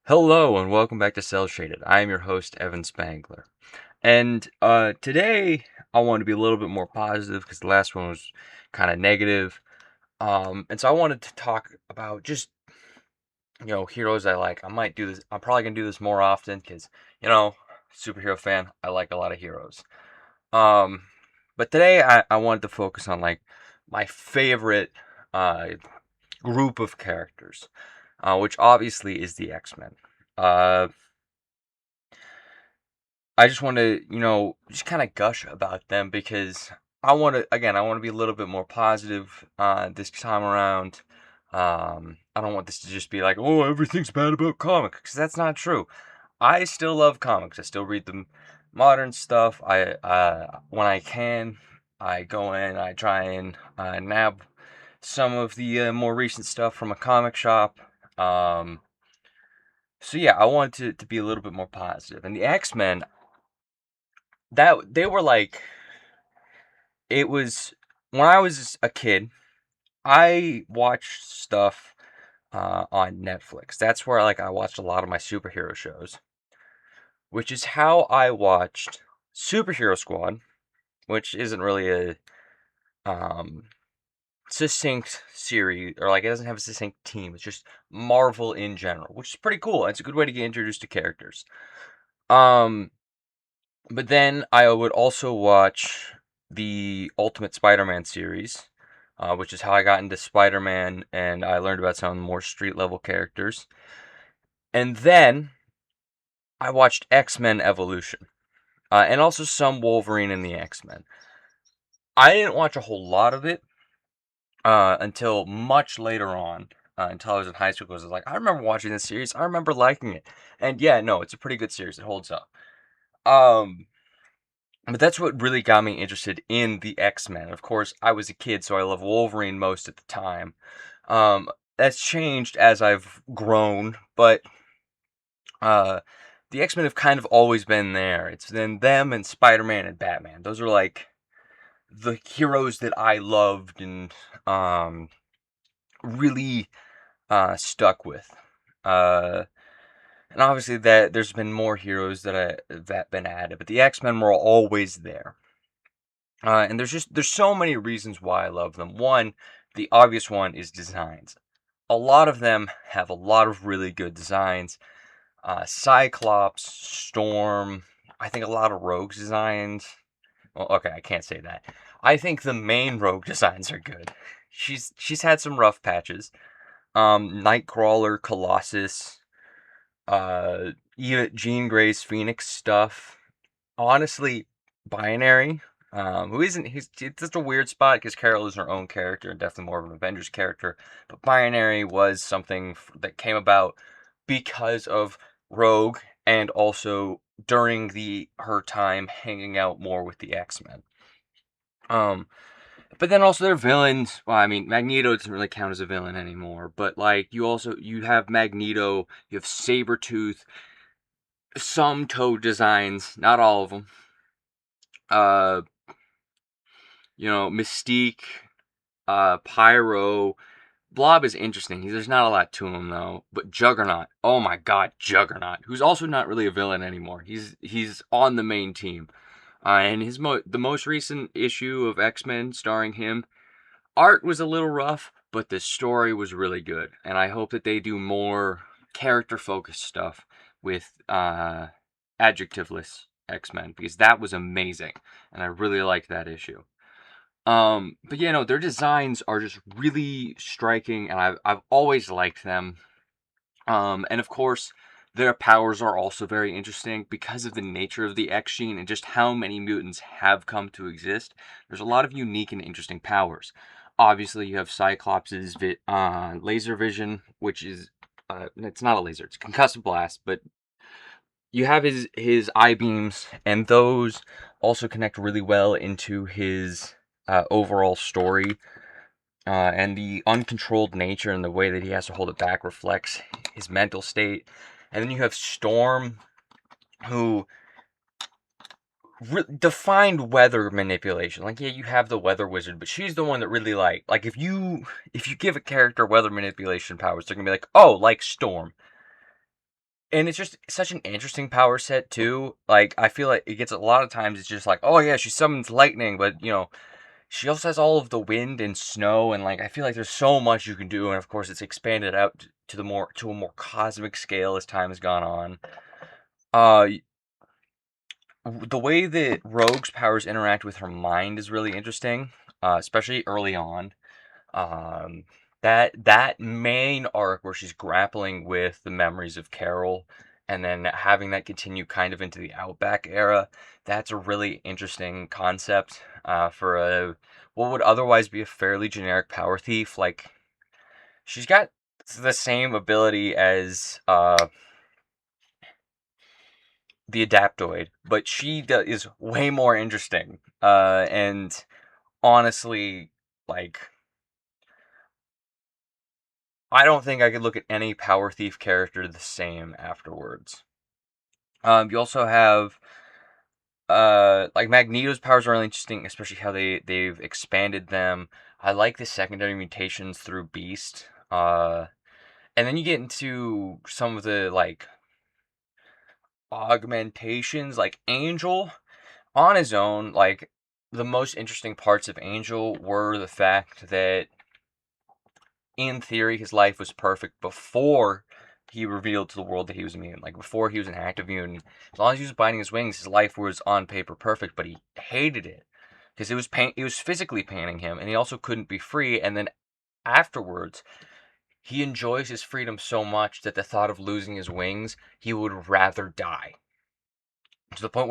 Hello and welcome back to Cell Shaded. I am your host, Evan Spangler. And today I want to be a little bit more positive because the last one was kind of negative. And so I wanted to talk about just, heroes I like. I might do this, I'm probably going to do this more often because, you know, superhero fan, I like a lot of heroes. Um, but today I wanted to focus on like my favorite uh, group of characters, which obviously is the X-Men. Uh, I just want to, just kind of gush about them because I want to be a little bit more positive this time around. I don't want this to just be like, oh, everything's bad about comics, because that's not true. I still love comics. I still read the modern stuff. When I can, I go in, I try and nab some of the more recent stuff from a comic shop. Um, so yeah, I want to be a little bit more positive. And the X-Men, that they were like it was when I was a kid, I watched stuff on Netflix. That's where like I watched a lot of my superhero shows, which is how I watched Superhero Squad, which isn't really a um succinct series, or like it doesn't have a succinct team. It's just Marvel in general, which is pretty cool. It's a good way to get introduced to characters. Um But then I would also watch the Ultimate Spider-Man series, which is how I got into Spider-Man and I learned about some more street level characters. And then I watched X-Men Evolution, and also some Wolverine and the X-Men. I didn't watch a whole lot of it until much later on, until I was in high school. Because I was like, I remember watching this series. I remember liking it. And yeah, no, it's a pretty good series. It holds up. Um, But that's what really got me interested in the X-Men. Of course, I was a kid, so I loved Wolverine most at the time. That's changed as I've grown, but uh, the X-Men have kind of always been there. It's been them and Spider-Man and Batman. Those are like the heroes that I loved and um, really stuck with. Uh, and obviously, that there's been more heroes that been added, but the X-Men were always there. And there's so many reasons why I love them. One, the obvious one is designs. A lot of them have a lot of really good designs. Cyclops, Storm, I think a lot of Rogue's designs. Well, okay, I can't say that. I think the main Rogue designs are good. She's had some rough patches. Nightcrawler, Colossus, even Jean Grey's Phoenix stuff. Honestly, Binary, who isn't he's it's just a weird spot because Carol is her own character and definitely more of an Avengers character. But Binary was something that came about because of Rogue and also during the her time hanging out more with the X-Men. Um, but then also their villains. Well, I mean, Magneto doesn't really count as a villain anymore. But like you have Magneto, you have Sabretooth, some Toad designs, not all of them. Uh, Mystique, Pyro. Blob is interesting. There's not a lot to him though. But Juggernaut, oh my God, Juggernaut, who's also not really a villain anymore. He's on the main team, and the most recent issue of X-Men starring him, art was a little rough, but the story was really good. And I hope that they do more character focused stuff with adjectiveless X-Men because that was amazing, and I really liked that issue. But yeah, no, their designs are just really striking, and I've always liked them. And of course, their powers are also very interesting because of the nature of the X gene and just how many mutants have come to exist. There's a lot of unique and interesting powers. Obviously, you have Cyclops' laser vision, which is it's not a laser, it's a concussive blast, but you have his eye beams, and those also connect really well into his overall story. And the uncontrolled nature and the way that he has to hold it back reflects his mental state. And then you have Storm, who defined weather manipulation. Like, yeah, you have the weather wizard, but she's the one that really like if you give a character weather manipulation powers, they're gonna be like, oh, like Storm. And it's just such an interesting power set too. Like I feel like it gets a lot of times it's just like, oh yeah, she summons lightning, but she also has all of the wind and snow, and like I feel like there's so much you can do, and of course it's expanded out to a more cosmic scale as time has gone on. Uh, the way that Rogue's powers interact with her mind is really interesting, especially early on. Um, that main arc where she's grappling with the memories of Carol, and then having that continue kind of into the Outback era, that's a really interesting concept for a what would otherwise be a fairly generic power thief. Like she's got the same ability as the Adaptoid, but is way more interesting. And honestly, like I don't think I could look at any Power Thief character the same afterwards. You also have like Magneto's powers are really interesting, especially how they've expanded them. I like the secondary mutations through Beast. And then you get into some of the like augmentations, like Angel on his own. Like the most interesting parts of Angel were the fact that in theory, his life was perfect before he revealed to the world that he was a mutant. Like before he was an active mutant, as long as he was biting his wings, his life was on paper perfect. But he hated it because it was pain. It was physically paining him, and he also couldn't be free. And then afterwards, he enjoys his freedom so much that the thought of losing his wings, he would rather die to the point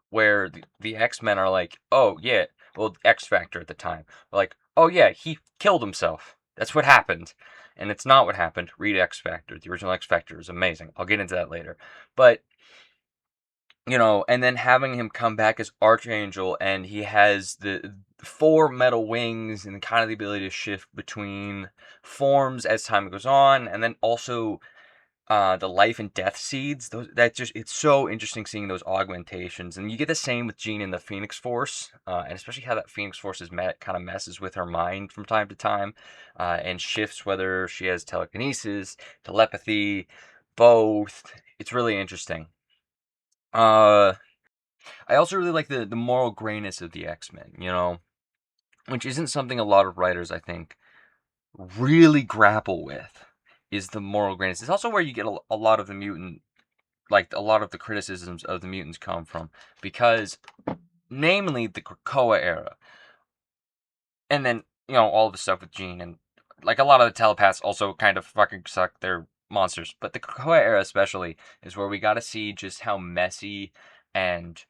where the X-Men are like, oh yeah, well X Factor at the time, like, oh yeah, he killed himself. That's what happened, and it's not what happened. Read X Factor. The original X Factor is amazing. I'll get into that later, but and then having him come back as Archangel, and he has the four metal wings and kind of the ability to shift between forms as time goes on, and then also the life and death seeds. It's so interesting seeing those augmentations, and you get the same with Jean in the Phoenix Force, and especially how that Phoenix Force kind of messes with her mind from time to time, and shifts whether she has telekinesis, telepathy, both. It's really interesting. Uh, I also really like the moral grayness of the X-Men. Which isn't something a lot of writers I think really grapple with. Is the moral grayness. It's also where you get a lot of the mutant like a lot of the criticisms of the mutants come from, because namely the Krakoa era, and then all the stuff with Jean, and like a lot of the telepaths also kind of fucking suck. They're monsters, but the Krakoa era especially is where we got to see just how messy and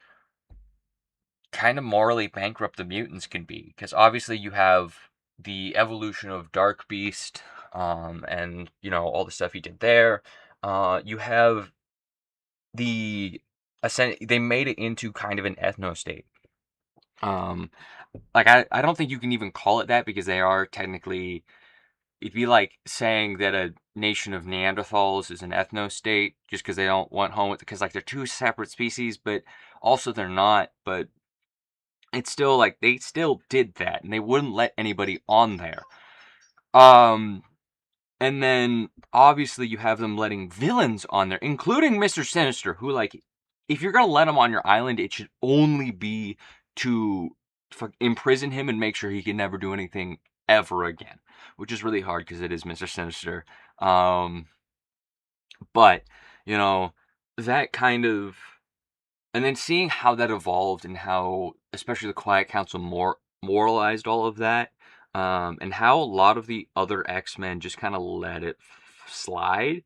kind of morally bankrupt the mutants can be, because obviously you have the evolution of Dark Beast, and all the stuff he did there. You have the they made it into kind of an ethno state. Um, like I don't think you can even call it that, because they are technically, it'd be like saying that a nation of Neanderthals is an ethno state just because they don't want home with, because like they're two separate species, but also they're not. But it's still like they still did that, and they wouldn't let anybody on there. Um, And then obviously you have them letting villains on there, including Mr. Sinister, who, like, if you're gonna let him on your island, it should only be to imprison him and make sure he can never do anything ever again, which is really hard because it is Mr. Sinister. Um, but you know that kind of, and then seeing how that evolved, and how especially the Quiet Council moralized all of that, and how a lot of the other X-Men just kind of let it slide,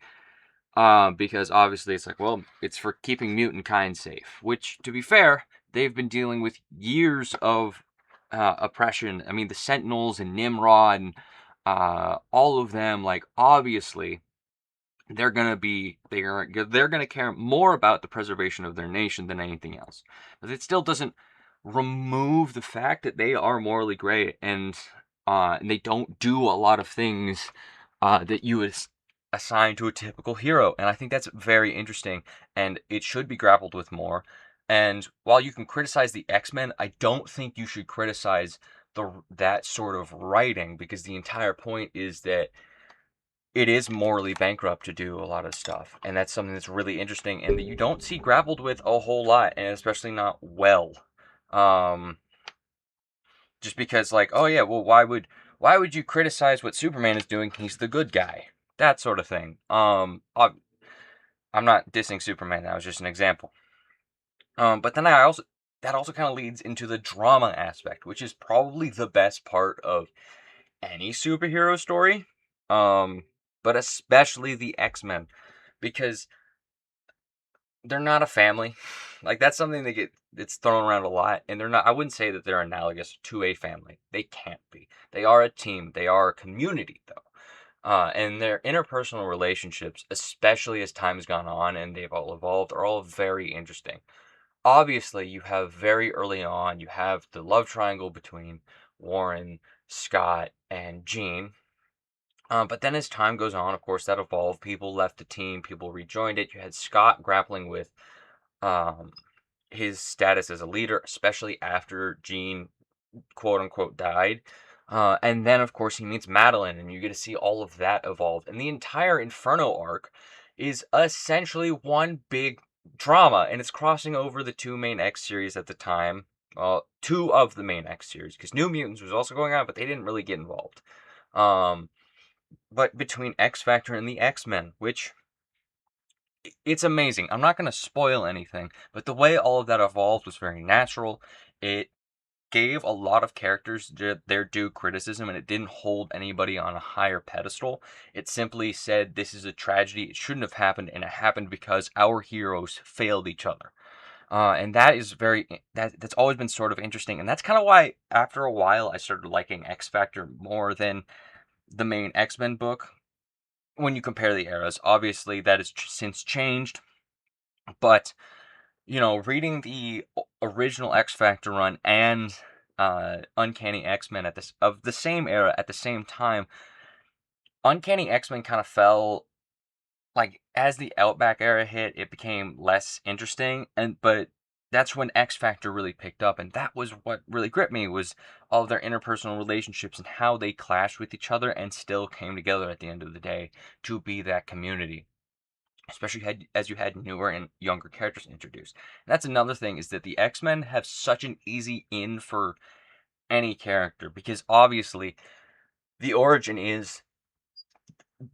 because obviously it's like, well, it's for keeping mutant kind safe, which, to be fair, they've been dealing with years of oppression. I mean, the Sentinels and Nimrod and all of them, like, obviously they're gonna care more about the preservation of their nation than anything else. But it still doesn't remove the fact that they are morally gray, and they don't do a lot of things that you would assign to a typical hero. And I think that's very interesting, and it should be grappled with more. And while you can criticize the X-Men, I don't think you should criticize that sort of writing, because the entire point is that it is morally bankrupt to do a lot of stuff, and that's something that's really interesting and that you don't see grappled with a whole lot, and especially not well. Um, just because, like, oh yeah, well, why would you criticize what Superman is doing? He's the good guy, that sort of thing. I'm not dissing Superman. That was just an example. But then that also kind of leads into the drama aspect, which is probably the best part of any superhero story. Um, but especially the X-Men, because they're not a family. Like, that's something it's thrown around a lot, and they're not. I wouldn't say that they're analogous to a family. They can't be. They are a team. They are a community, though. And their interpersonal relationships, especially as time has gone on and they've all evolved, are all very interesting. Obviously, you have very early on, you have the love triangle between Warren, Scott, and Jean. But then as time goes on, of course, that evolved. People left the team, people rejoined it. You had Scott grappling with um, his status as a leader, especially after Jean, quote unquote, died. And then, of course, he meets Madeline, and you get to see all of that evolve. And the entire Inferno arc is essentially one big drama, and it's crossing over the two main X series at the time. Well, two of the main X series, because New Mutants was also going on, but they didn't really get involved. Um, but between X Factor and the X-Men, which it's amazing. I'm not going to spoil anything, but the way all of that evolved was very natural. It gave a lot of characters their due criticism, and it didn't hold anybody on a higher pedestal. It simply said this is a tragedy, it shouldn't have happened, and it happened because our heroes failed each other. And that is that's always been sort of interesting, and that's kind of why after a while I started liking X Factor more than the main X-Men book. When you compare the eras, obviously that has since changed, but reading the original X Factor run and Uncanny X-Men at this of the same era at the same time, Uncanny X-Men kind of fell, like, as the Outback era hit, it became less interesting, but that's when X Factor really picked up, and that was what really gripped me, was all of their interpersonal relationships and how they clashed with each other and still came together at the end of the day to be that community. Especially as you had newer and younger characters introduced. And that's another thing, is that the X-Men have such an easy in for any character, because obviously the origin is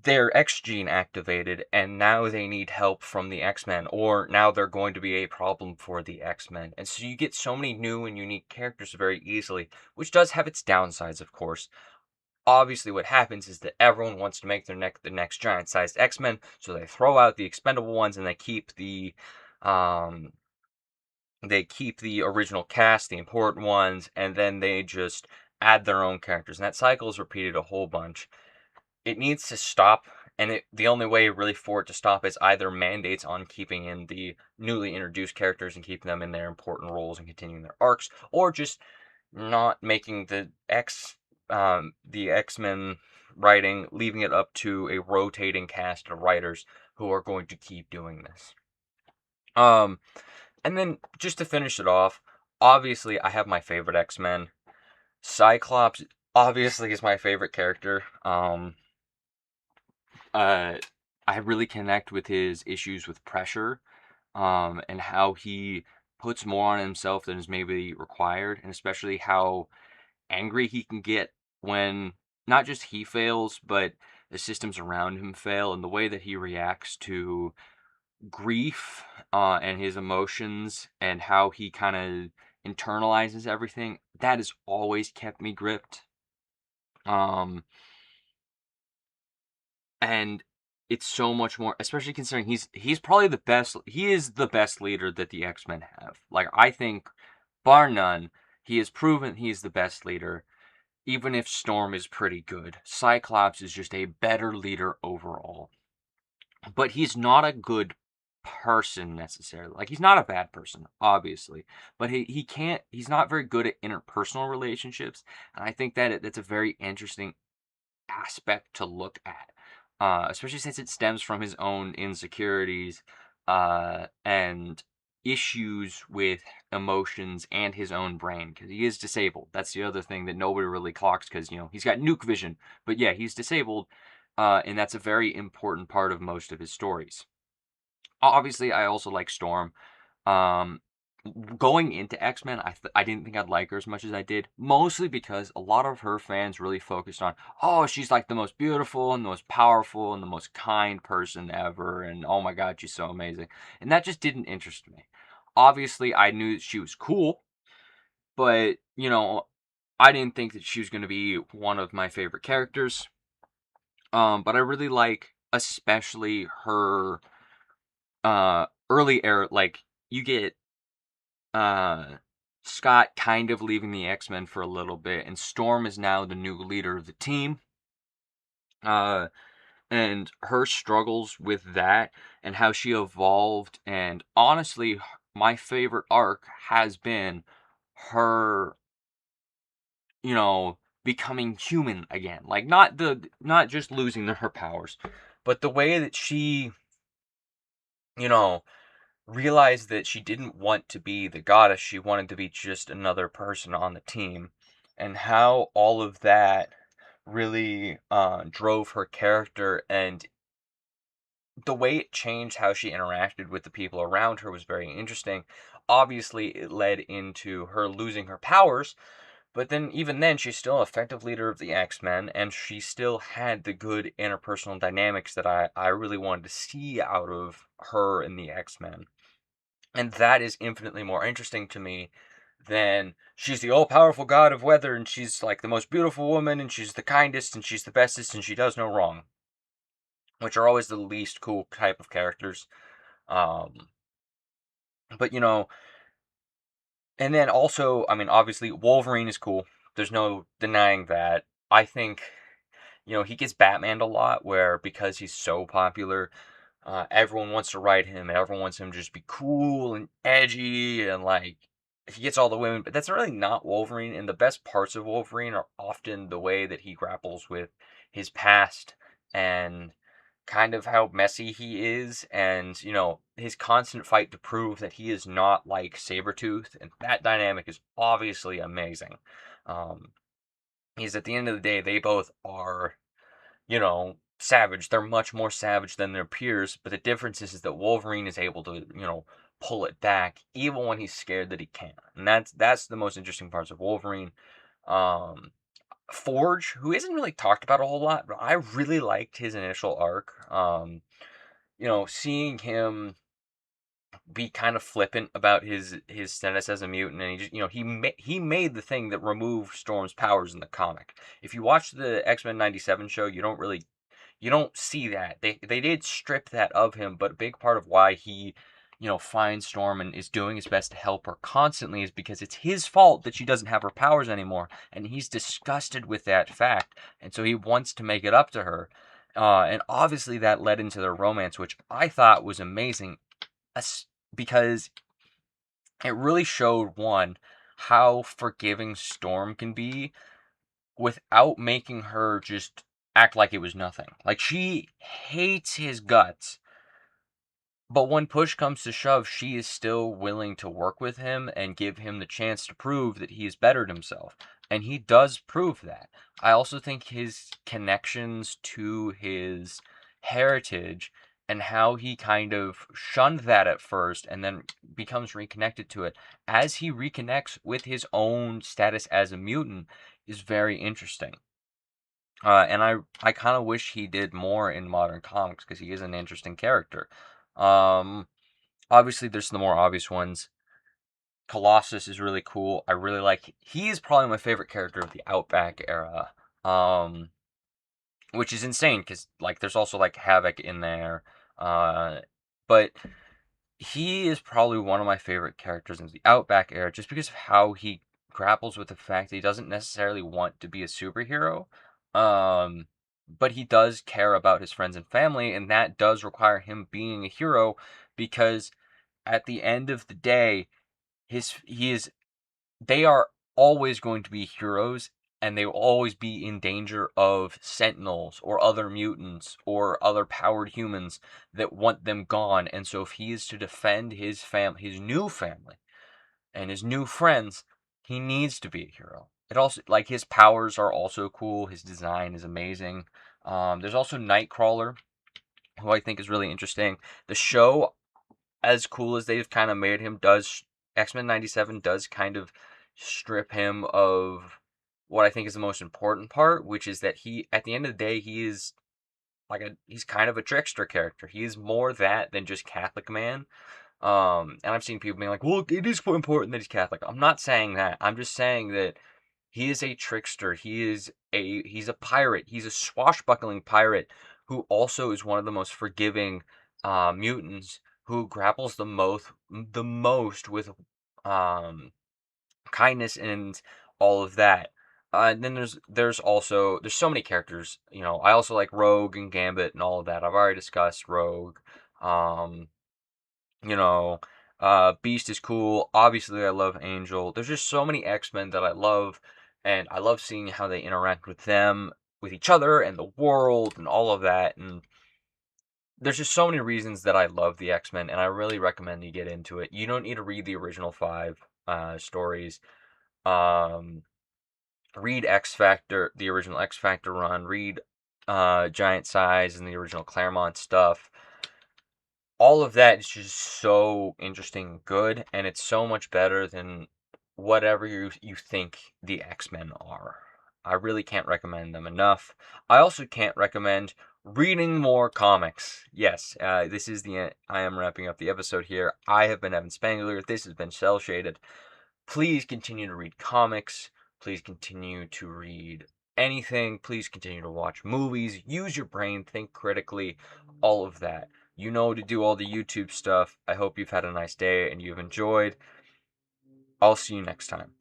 their X gene activated, and now they need help from the X-Men, or now they're going to be a problem for the X-Men. And so you get so many new and unique characters very easily, which does have its downsides, of course. Obviously, what happens is that everyone wants to make the next giant-sized X-Men, so they throw out the expendable ones and um, they keep the original cast, the important ones, and then they just add their own characters. And that cycle is repeated a whole bunch. It needs to stop, and the only way really for it to stop is either mandates on keeping in the newly introduced characters and keeping them in their important roles and continuing their arcs, or just not making the X-Men writing, leaving it up to a rotating cast of writers who are going to keep doing this. Um, and then just to finish it off, obviously I have my favorite X-Men. Cyclops obviously is my favorite character. Uh, I really connect with his issues with pressure, and how he puts more on himself than is maybe required, and especially how angry he can get when not just he fails, but the systems around him fail, and the way that he reacts to grief, and his emotions, and how he kind of internalizes everything. That has always kept me gripped. Um, and it's so much more, especially considering he's probably the best. He is the best leader that the X-Men have. Like, I think, bar none, he has proven he's the best leader. Even if Storm is pretty good, Cyclops is just a better leader overall. But he's not a good person necessarily. Like, he's not a bad person, obviously. But he's not very good at interpersonal relationships. And I think that that's a very interesting aspect to look at. Especially since it stems from his own insecurities, and issues with emotions and his own brain, because he is disabled. That's the other thing that nobody really clocks, because he's got nuke vision, but yeah, he's disabled. and that's a very important part of most of his stories. Obviously, I also like Storm. Um, Going into X-Men, I didn't think I'd like her as much as I did, mostly because a lot of her fans really focused on, oh, she's like the most beautiful and the most powerful and the most kind person ever, and oh my God, she's so amazing. And that just didn't interest me. Obviously, I knew that she was cool, but, I didn't think that she was going to be one of my favorite characters. But I really like, especially her early era, like, you get uh Scott kind of leaving the X-Men for a little bit, and Storm is now the new leader of the team. Uh and her struggles with that and how she evolved, and honestly my favorite arc has been her, becoming human again. Like, not just losing her powers, but the way that she, you know, realized that she didn't want to be the goddess, she wanted to be just another person on the team, and how all of that really drove her character, and the way it changed how she interacted with the people around her was very interesting. Obviously, it led into her losing her powers, but then even then, she's still an effective leader of the X-Men, and she still had the good interpersonal dynamics that I really wanted to see out of her in the X-Men. And that is infinitely more interesting to me than she's the all-powerful god of weather, and she's like the most beautiful woman, and she's the kindest, and she's the bestest, and she does no wrong, which are always the least cool type of characters. Um, but and then also, I mean, obviously Wolverine is cool. There's no denying that. I think, he gets Batmaned a lot, where because he's so popular, everyone wants to write him, and everyone wants him to just be cool and edgy, and like he gets all the women. But that's really not Wolverine. And the best parts of Wolverine are often the way that he grapples with his past, and kind of how messy he is, and his constant fight to prove that he is not like Sabretooth, and that dynamic is obviously amazing. Um, he's at the end of the day, they both are, savage. They're much more savage than their peers, but the difference is that Wolverine is able to, pull it back even when he's scared that he can't. And that's the most interesting parts of Wolverine. Um, Forge, who isn't really talked about a whole lot, but I really liked his initial arc. Seeing him be kind of flippant about his status as a mutant, and he just, he made the thing that removed Storm's powers in the comic. If you watch the X-Men 97 show, you don't see that. They did strip that of him, but a big part of why he, finds Storm and is doing his best to help her constantly is because it's his fault that she doesn't have her powers anymore, and he's disgusted with that fact, and so he wants to make it up to her. And obviously that led into their romance, which I thought was amazing, because it really showed, one, how forgiving Storm can be without making her just act like it was nothing. Like, she hates his guts, but when push comes to shove, she is still willing to work with him and give him the chance to prove that he has bettered himself. And he does prove that. I also think his connections to his heritage, and how he kind of shunned that at first and then becomes reconnected to it as he reconnects with his own status as a mutant, is very interesting. And I kind of wish he did more in modern comics, because he is an interesting character. Um, Obviously, there's the more obvious ones. Colossus is really cool. I really like. He is probably my favorite character of the Outback era. Um, which is insane, because like there's also like Havoc in there. But he is probably one of my favorite characters in the Outback era, just because of how he grapples with the fact that he doesn't necessarily want to be a superhero. Um, but he does care about his friends and family, and that does require him being a hero, because at the end of the day, he is they are always going to be heroes, and they will always be in danger of sentinels or other mutants or other powered humans that want them gone. And so if he is to defend his new family and his new friends, he needs to be a hero. It also, like, his powers are also cool. His design is amazing. There's also Nightcrawler, who I think is really interesting. The show, as cool as they've kind of made him, does X-Men 97 does kind of strip him of what I think is the most important part, which is that he, at the end of the day, he is he's kind of a trickster character. He is more that than just Catholic man. And I've seen people being like, "Well, it is important that he's Catholic." I'm not saying that. I'm just saying that he is a trickster. He's a pirate. He's a swashbuckling pirate who also is one of the most forgiving mutants, who grapples the most with um, kindness and all of that. And then there's so many characters. I also like Rogue and Gambit and all of that. I've already discussed Rogue. Um, you know, Beast is cool. Obviously, I love Angel. There's just so many X-Men that I love, and I love seeing how they interact with them, with each other, and the world, and all of that. And there's just so many reasons that I love the X-Men, and I really recommend you get into it. You don't need to read the original five stories. Um, Read X Factor, the original X Factor run. Read Giant Size and the original Claremont stuff. All of that is just so interesting and good, and it's so much better than whatever you think the X-Men are. I really can't recommend them enough. I also can't recommend reading more comics. Yes, this is I am wrapping up the episode here. I have been Evan Spangler. This has been Cell Shaded. Please continue to read comics. Please continue to read anything. Please continue to watch movies. Use your brain. Think critically. All of that. You know to do all the YouTube stuff. I hope you've had a nice day and you've enjoyed. I'll see you next time.